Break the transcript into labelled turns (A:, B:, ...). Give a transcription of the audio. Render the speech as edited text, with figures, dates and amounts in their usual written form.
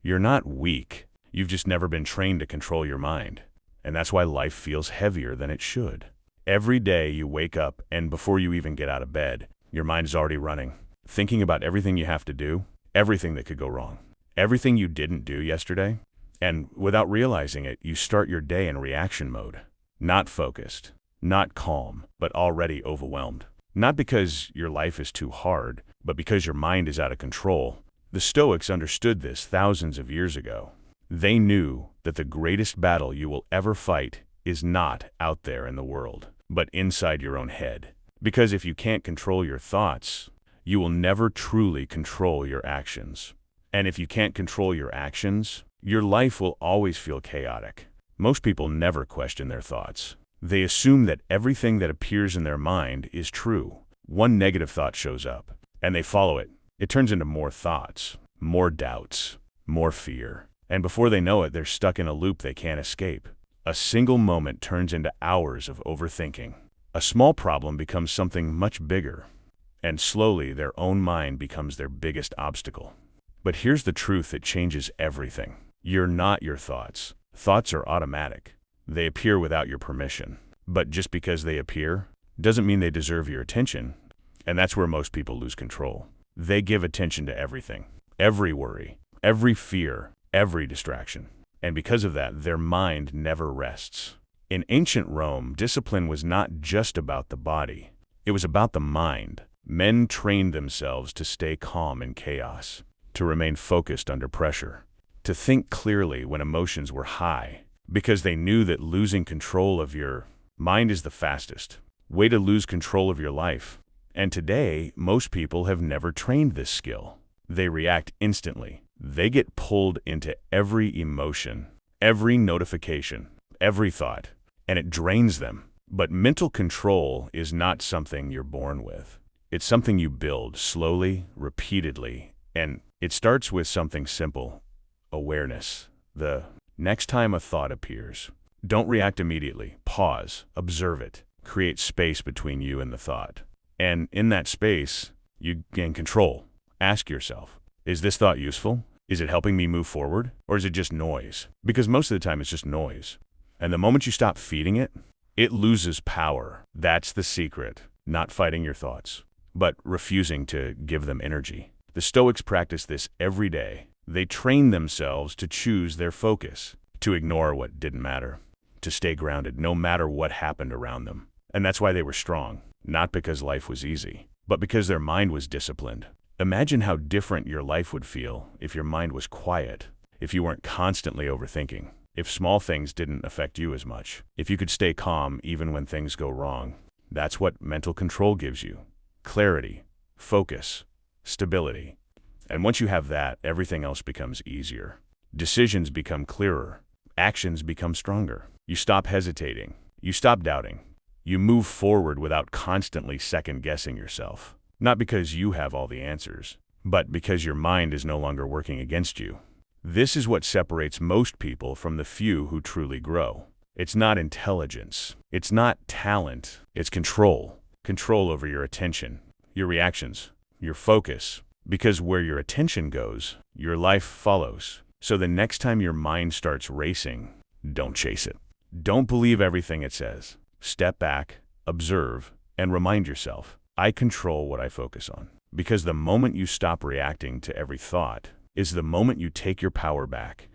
A: You're not weak. You've just never been trained to control your mind. And that's why life feels heavier than it should. Every day you wake up, and before you even get out of bed, your mind is already running, thinking about everything you have to do, everything that could go wrong, everything you didn't do yesterday. And without realizing it, you start your day in reaction mode. Not focused, not calm, but already overwhelmed. Not because your life is too hard, but because your mind is out of control. The Stoics understood this thousands of years ago. They knew that the greatest battle you will ever fight is not out there in the world, but inside your own head. Because if you can't control your thoughts, you will never truly control your actions. And if you can't control your actions, your life will always feel chaotic. Most people never question their thoughts. They assume that everything that appears in their mind is true. One negative thought shows up, and they follow it. It turns into more thoughts, more doubts, more fear. And before they know it, they're stuck in a loop they can't escape. A single moment turns into hours of overthinking. A small problem becomes something much bigger, and slowly their own mind becomes their biggest obstacle. But here's the truth that changes everything. You're not your thoughts. Thoughts are automatic. They appear without your permission. But just because they appear doesn't mean they deserve your attention. And that's where most people lose control. They give attention to everything, every worry, every fear, every distraction. And because of that, their mind never rests. In ancient Rome, discipline was not just about the body. It was about the mind. Men trained themselves to stay calm in chaos, to remain focused under pressure, to think clearly when emotions were high, because they knew that losing control of your mind is the fastest way to lose control of your life. And today, most people have never trained this skill. They react instantly. They get pulled into every emotion, every notification, every thought, and it drains them. But mental control is not something you're born with. It's something you build slowly, repeatedly, and it starts with something simple: awareness. The next time a thought appears, don't react immediately. Pause, observe it, create space between you and the thought. And in that space, you gain control. Ask yourself, is this thought useful? Is it helping me move forward? Or is it just noise? Because most of the time it's just noise. And the moment you stop feeding it, it loses power. That's the secret. Not fighting your thoughts, but refusing to give them energy. The Stoics practice this every day. They train themselves to choose their focus, to ignore what didn't matter, to stay grounded no matter what happened around them. And that's why they were strong. Not because life was easy, but because their mind was disciplined. Imagine how different your life would feel if your mind was quiet, if you weren't constantly overthinking, if small things didn't affect you as much, if you could stay calm even when things go wrong. That's what mental control gives you: clarity, focus, stability. And once you have that, everything else becomes easier. Decisions become clearer. Actions become stronger. You stop hesitating. You stop doubting. You move forward without constantly second-guessing yourself. Not because you have all the answers, but because your mind is no longer working against you. This is what separates most people from the few who truly grow. It's not intelligence. It's not talent. It's control. Control over your attention, your reactions, your focus. Because where your attention goes, your life follows. So the next time your mind starts racing, don't chase it. Don't believe everything it says. Step back, observe, and remind yourself, I control what I focus on. Because the moment you stop reacting to every thought is the moment you take your power back.